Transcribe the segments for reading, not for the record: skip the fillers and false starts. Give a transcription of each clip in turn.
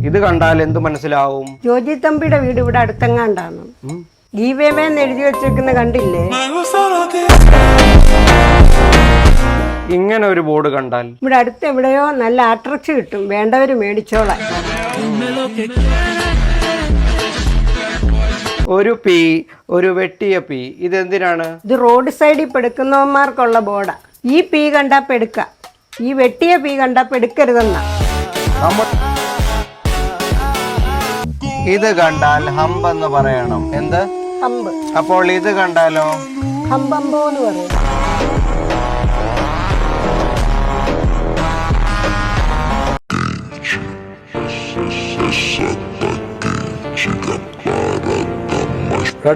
ഇത് കണ്ടാൽ എന്ത് മനസ്സിലാവും? ജോജി തമ്പിയുടെ വീട് ഇവിടെ അടുത്തെങ്ങാണ്ടാണ്. ഗീവേന്ന് എഴുതി വെച്ചേക്കുന്ന കണ്ടില്ലേ? ഇങ്ങനെ ഒരു ബോർഡ് കണ്ടാൽ ഇവിടെ അടുത്ത് എവിടെയോ നല്ല അട്രാക്ഷൻ കിട്ടും, വേണ്ടവര് മേടിച്ചോളാം. ഒരു പി, ഒരു വെട്ടിയ പി, ഇതെന്തിനാണ്? ഇത് റോഡ് സൈഡിൽ പെടുക്കുന്നവന്മാർക്കുള്ള ബോർഡാ. ഈ പി കണ്ടാ പെടുക്ക, ഈ വെട്ടിയ പി കണ്ടാ പെടുക്കരുതെന്ന. ഇത് കണ്ടാൽ ഹമ്പ് എന്ന് പറയണം. എന്ത് ഹമ്പ്? അപ്പോൾ ഇത് കണ്ടാലോ? ഹമ്പമ്പോ എന്ന് പറയും.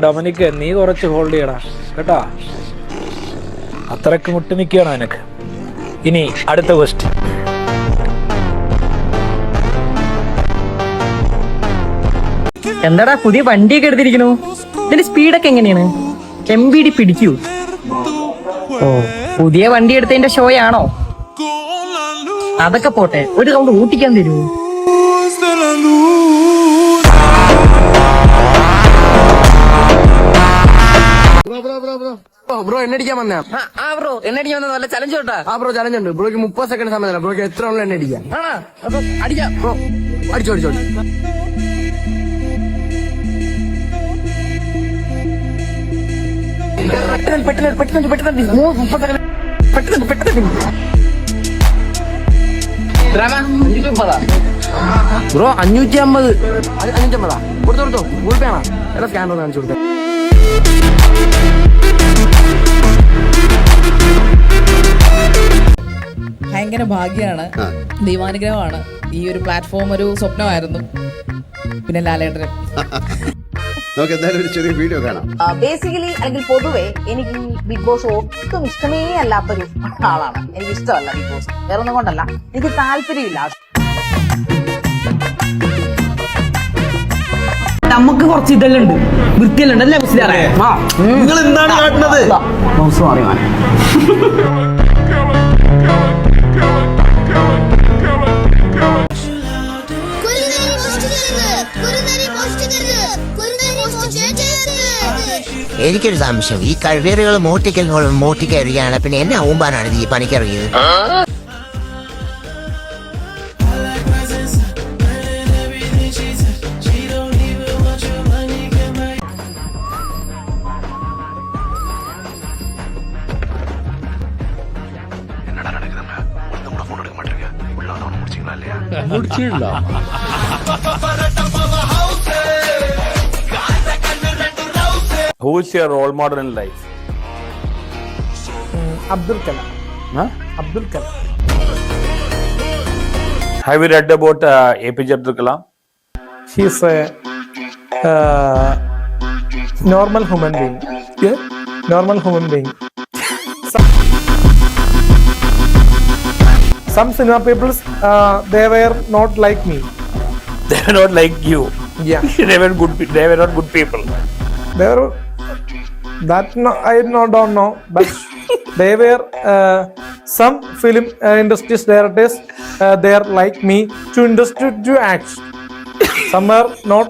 ഡൊമിനിക്ക്, നീ കുറച്ച് ഹോൾഡ് ചെയ്യടാ കേട്ടാ. അത്രക്ക് മുട്ടി നിൽക്കുകയാണോ നിനക്ക്? ഇനി അടുത്ത ക്വസ്റ്റ്യൻ. എന്താടാ പുതിയ വണ്ടിയൊക്കെ എടുത്തിരിക്കണു? ഇതിന്റെ സ്പീഡൊക്കെ എങ്ങനെയാണ്? MBD പിടിക്കൂ? ഓ, പുതിയ വണ്ടി എടുത്തതിന്റെ ഷോയാണോ? അതൊക്കെ പോട്ടെ, ഒരു റൗണ്ട് ഊട്ടിക്കാൻ തരുമോ? ബ്രോ എണ്ണടിക്കാൻ വന്നാ? ബ്രോ എണ്ണടിക്കാൻ വന്നത് വല്ല ചലഞ്ച് തൊട്ടാ? ബ്രോ ചലഞ്ച് ഉണ്ട്. ബ്രോക്ക് 30 സെക്കൻഡ് സമയം. ബ്രോക്ക് എത്ര ഉള്ള എണ്ണ അടിക്കാം? അടിക്കാം ബ്രോ അടിച്ചോ. ബ്രോ 550. 550 കൊടുത്തോ. ഗൂഗിൾ പേ ആണോ? എടാ സ്കാനർ കാണിച്ചു കൊടുത്തേ. ഭയങ്കര ഭാഗ്യമാണ്, ദൈവാനുഗ്രഹമാണ്. ഈ ഒരു പ്ലാറ്റ്ഫോം ഒരു സ്വപ്നമായിരുന്നു. പിന്നെ ലാലേട്ടൻ നമുക്ക് എന്തായാലും ഒരു ചെറിയ വീഡിയോ കാണാം. ബേസിക്കലി അല്ലെങ്കിൽ പൊതുവെ എനിക്ക് ബിഗ് ബോസ് ഒട്ടും ഇഷ്ടമേ അല്ലാത്തൊരു ആളാണ്. എനിക്ക് ഇഷ്ടമല്ല ബിഗ് ബോസ്, വേറെ ഒന്നും കൊണ്ടല്ല, എനിക്ക് താല്പര്യമില്ല. നമുക്ക് കുറച്ച് ഇതെല്ലാം ഉണ്ട്, വൃത്തിയെല്ലാം ഉണ്ട് അല്ലേ മുസ്ലിയാറെ? നിങ്ങൾ എന്താണ് കാട്ടുന്നത്? എനിക്കൊരു സംശയം, ഈ കഴിവേറുകൾ മോട്ടിക്കറിയാണ്, പിന്നെ എന്നെ ഊമ്പാനാണ് ഈ പണിക്കറിയത്? Who is your role model in life? Abdul Kalam. Huh? Abdul Kalam. Have you read about APJ Abdul Kalam? He is a normal human being. Yeah? Normal human being. Some cinema people, they were not like me. They were not like you. Yeah. They were not good people. They were that I don't know, but they were some film industries directors. They are like me to industry to act. Some are not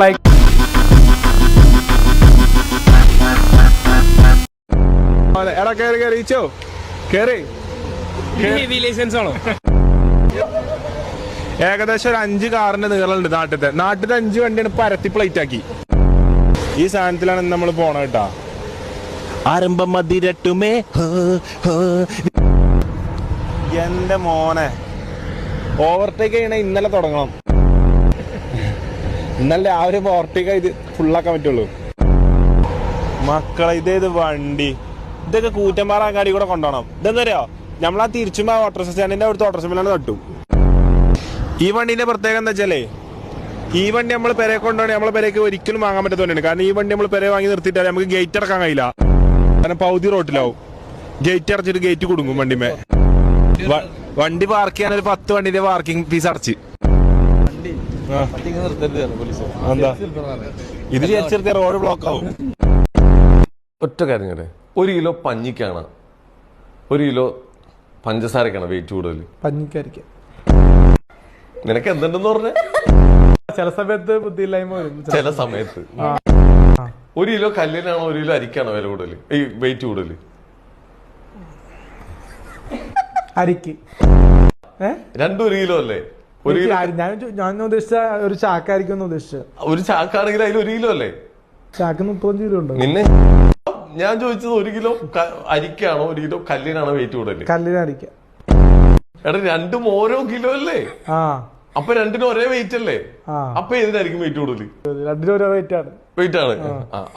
like. ഏകദേശം ഒരു 5 കാറിന്റെ നീളമുണ്ട് നാട്ടിലത്തെ 5 വണ്ടിയാണ് പരത്തി plate ആക്കി. ഈ സാധനത്തിലാണ് നമ്മൾ പോണ കേട്ടാ. ആരംഭം മതിരട്ടുമേ എന്റെ മോനെ, ഓവർടേക്ക് ചെയ്യണ ഇന്നലെ തുടങ്ങണം. ഇന്നലെ രാവിലെ ഓവർടേക്ക് ചെയ്ത് ഫുള്ളാക്കാൻ പറ്റുള്ളൂ. മക്കളെ ഇതേത് വണ്ടി, ഇതൊക്കെ കൂറ്റമ്പാറ അങ്ങാടി കൂടെ കൊണ്ടുപോകണം. ഇതെന്തറിയോ, നമ്മളാ തിരിച്ചുമ്പോ ഓട്ടോറിക്ഷ സ്റ്റാൻഡിന്റെ അവിടുത്തെ ഓട്ടോറിക്ഷയിലാണ് തട്ടും. ഈ വണ്ടീന്റെ പ്രത്യേകത എന്താ വെച്ചാലേ, ഈ വണ്ടി നമ്മൾ പെരയെ കൊണ്ടുപോകണേ നമ്മളെ പെരയ്ക്ക് ഒരിക്കലും വാങ്ങാൻ പറ്റാത്തതുകൊണ്ടാണ്. കാരണം ഈ വണ്ടി നമ്മൾ പെരയെ വാങ്ങി നിർത്തിയിട്ടാൽ നമുക്ക് ഗേറ്റ് അടക്കാൻ കഴിയില്ല. കാരണം പൗതി റോട്ടിലാവും. ഗേറ്റ് അടച്ചിട്ട് ഗേറ്റ് കുടുങ്ങും വണ്ടിമേ. വണ്ടി പാർക്ക് ചെയ്യാൻ ഒരു 10 വണ്ടിന്റെ പാർക്കിംഗ് ഫീസ് അടച്ച്. എന്താ ഇത് ചേർത്തിയ റോഡ് ബ്ലോക്ക് ആവും. ഒറ്റ കാര്യം, 1 കിലോ പഞ്ഞിക്കാണ് 1 കിലോ പഞ്ചസാരക്കാണ് വെയിറ്റ് കൂടുതൽ? പഞ്ഞിക്കരിക്ക. നിനക്ക് എന്തുണ്ടെന്ന് പറഞ്ഞേ? ചില സമയത്ത് ബുദ്ധിയില്ലായ്മ വരും. ചില സമയത്ത് 1 കിലോ കല്ലിനാണോ 1 കിലോ അരിക്കാണോ വില കൂടുതൽ, ഈ വെയിറ്റ് കൂടുതൽ? അരിക്ക്. രണ്ടും 1 കിലോ അല്ലേ? ഞാൻ ഉദ്ദേശിച്ച ഒരു ചാക്കായിരിക്കും ഉദ്ദേശിച്ചത്. ഒരു ചാക്കാണെങ്കിൽ അതിൽ 1 കിലോ അല്ലേ? ചാക്ക് 35 കിലോ ഉണ്ട്. നിന്നെ ഞാൻ ചോദിച്ചത് 1 കിലോ അരിക്കാണോ 1 കിലോ കല്ലിനാണോ വെയിറ്റ് കൂടുതൽ? കല്ലിനരിക്ക. എടാ രണ്ടും ഓരോ കിലോ അല്ലേ? അപ്പൊ രണ്ടിനും ഒരേ വെയിറ്റ് അല്ലേ? അപ്പൊ ഏതിനായിരിക്കും വെയിറ്റ് കൂടുതൽ? രണ്ടിനും ഓരോ വെയിറ്റ് ആണ്. വെയിറ്റ് ആണ്.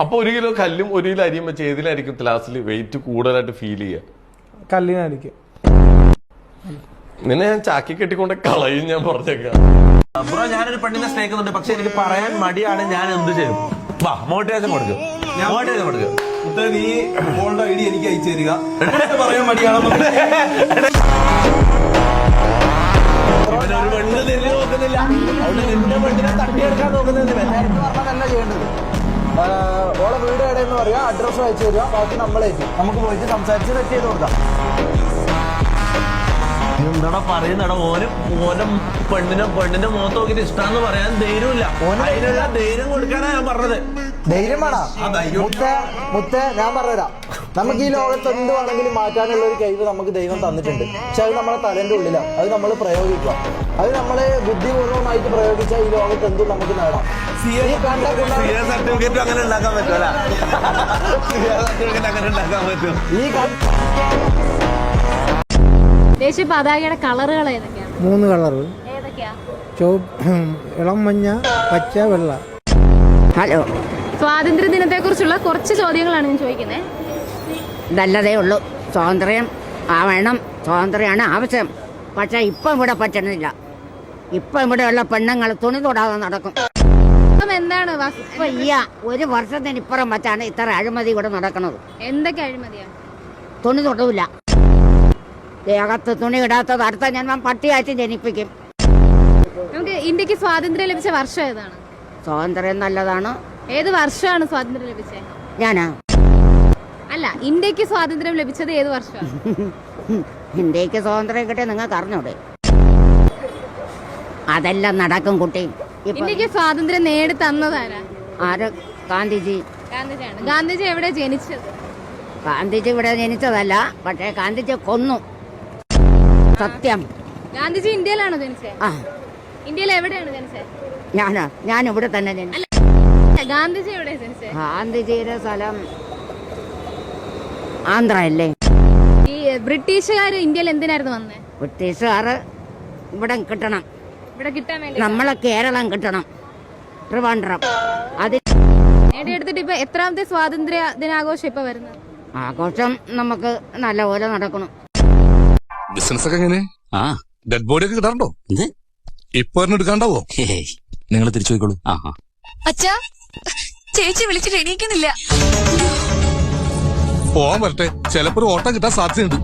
അപ്പൊ 1 കിലോ കല്ലും 1 കിലോ അരിയും വെച്ച് ഏതിനായിരിക്കും ക്ലാസ്സിൽ വെയിറ്റ് കൂടുതലായിട്ട് ഫീൽ ചെയ്യുക? കല്ലിനരിക്ക. നിന്നെ ഞാൻ ചാക്കി കെട്ടിക്കൊണ്ട് കളയും, ഞാൻ പറഞ്ഞേക്കാം. ബ്രോ ഞാനൊരു പെണ്ണിനെ സ്നേഹിക്കുന്നുണ്ട്, പക്ഷെ എനിക്ക് പറയാൻ മടിയാണ്. ഞാൻ എന്ത് ചെയ്യും? വാ മോട്ടിവേഷൻ കൊടുക്കും. നീ മോളുടെ ഐഡി എനിക്ക് അയച്ചു തരിക. പറയാൻ മടിയാണ്. ഒരു പെണ്ണ് തിരിഞ്ഞു നോക്കുന്നില്ല, അവിടെ നിന്റെ പെണ്ണിനെ തട്ടിയെടുക്കാൻ നോക്കുന്നില്ല. പറഞ്ഞതല്ല ചെയ്യേണ്ടത്. ഓളെ വീട് എവിടെയെന്ന് പറയാ, അഡ്രസ്സ് അയച്ചു തരിക, ബാക്കി നമ്മളേക്ക് നമുക്ക് പോയിട്ട് സംസാരിച്ച് സെറ്റ് ചെയ്ത് കൊടുക്കാം. എന്താടാ പറയുന്നടാ? ഓനെ പെണ്ണിന്റെ മുഖത്ത് നോക്കിയിട്ട് ഇഷ്ടാന്ന് പറയാൻ ധൈര്യമില്ല. അതിനുള്ള ധൈര്യം കൊടുക്കാനാ ഞാൻ പറഞ്ഞത്. ധൈര്യം വേണം മുത്തേ. ഞാൻ പറഞ്ഞുതരാം, നമുക്ക് ഈ ലോകത്ത് എന്തുവാണെങ്കിലും മാറ്റാനുള്ള ഒരു കഴിവ് നമുക്ക് ദൈവം തന്നിട്ടുണ്ട്. പക്ഷെ അത് നമ്മളെ തലേന്റെ ഉള്ളിലാണ്. അത് നമ്മൾ പ്രയോഗിക്കുക. അത് നമ്മള് ബുദ്ധിപൂർവമായിട്ട് പ്രയോഗിച്ചാൽ ഈ ലോകത്ത് എന്തും നമുക്ക് നേടാം. സർട്ടിഫിക്കറ്റ് അങ്ങനെ ഉണ്ടാക്കാൻ പറ്റുമല്ല. സർട്ടിഫിക്കറ്റ് അങ്ങനെ ഉണ്ടാക്കാൻ പറ്റും. ദേശീയ പതാകയുടെ കളറുകൾ ഏതൊക്കെയാണ്? 3 കളറ്. ഏതൊക്കെയാ? ഇളം മഞ്ഞ, പച്ച, വെള്ള. ഹലോ, സ്വാതന്ത്ര്യ ദിനത്തെ കുറിച്ചുള്ള കുറച്ച് ചോദ്യങ്ങളാണ് ഞാൻ ചോദിക്കുന്നത്. നല്ലതേ ഉള്ളൂ. സ്വാതന്ത്ര്യം ആവണം, സ്വാതന്ത്ര്യമാണ് ആവശ്യം. പക്ഷെ ഇപ്പം ഇവിടെ പറ്റണില്ല. ഇപ്പം ഇവിടെയുള്ള പെണ്ണുങ്ങൾ തുണി തൊടാതെ നടക്കും. എന്താണ് ഇപ്പൊ ഈ 1 വർഷത്തിന് ഇപ്പുറം വച്ചാണ് ഇത്ര അഴിമതി ഇവിടെ നടക്കുന്നത്. എന്തൊക്കെ അഴിമതിയാണ്? തുണി തൊടൂല. ദേഹത്ത് തുണി ഇടാത്തത് അടുത്ത ജന്മം പട്ടിയായിട്ട് ജനിപ്പിക്കും. നമുക്ക് ഇന്ത്യക്ക് സ്വാതന്ത്ര്യം ലഭിച്ച വർഷം ഏതാണ്? സ്വാതന്ത്ര്യം നല്ലതാണ്. ഏത് വർഷമാണ് സ്വാതന്ത്ര്യം ലഭിച്ചത്? ഞാനാ അല്ല, ഇന്ത്യക്ക് സ്വാതന്ത്ര്യം ലഭിച്ചത് ഏത് വർഷമാണ്? ഇന്ത്യക്ക് സ്വാതന്ത്ര്യം കിട്ടിയ നിങ്ങൾക്ക് അറിഞ്ഞൂടെ? അതെല്ലാം നടക്കും കുട്ടി. ഇന്ത്യക്ക് സ്വാതന്ത്ര്യം നേടി തന്നതാരാ? ആര്? ഗാന്ധിജി. ഗാന്ധിജിയാണ്. ഗാന്ധിജി എവിടെ ജനിച്ചത്? ഗാന്ധിജി ഇവിടെ ജനിച്ചതല്ല, പക്ഷേ ഗാന്ധിജി കൊന്നു. സത്യം. ഗാന്ധിജി ഇന്ത്യയിലാണോ ജനിച്ചത്? ആ. ഇന്ത്യയിൽ എവിടെയാണ് ജനിച്ചത്? ഞാൻ ഇവിടെ തന്നെ ജനിച്ചു. ഗാന്ധിജി എവിടെ ജനിച്ചത്? ഗാന്ധിജിയുടെ സ്ഥലം ആന്ധ്ര അല്ലേ? ഈ ബ്രിട്ടീഷുകാർ ഇന്ത്യയിൽ എന്തിനായിരുന്നു വന്നത്? ബ്രിട്ടീഷുകാർ ഇവിടെ കിട്ടണം. ഇവിടെ കിട്ടാൻ വേണ്ടി നമ്മളെ കേരളം കിട്ടണം. ട്രിവാൻഡ്രം അത് നേടിയെടുത്തിട്ട് ഇപ്പൊ എത്രാമത്തെ സ്വാതന്ത്ര്യ ദിനാഘോഷം ഇപ്പൊ വരുന്നത്? ആഘോഷം നമുക്ക് നല്ലപോലെ നടക്കണം. ബിസിനസ് ഒക്കെ എങ്ങനെ? ഡെഡ് ബോഡി ഒക്കെ കിട്ടാറുണ്ടോ? ഇപ്പൊ എടുക്കാണ്ടാവോ? നിങ്ങൾ തിരിച്ചു പോയിക്കോളൂ. അച്ഛാ, ചേച്ചി വിളിച്ചിട്ട് എണീക്കുന്നില്ല. പോവാൻ വരട്ടെ, ചിലപ്പോ ഒരു ഓട്ടം കിട്ടാൻ സാധ്യതയുണ്ട്.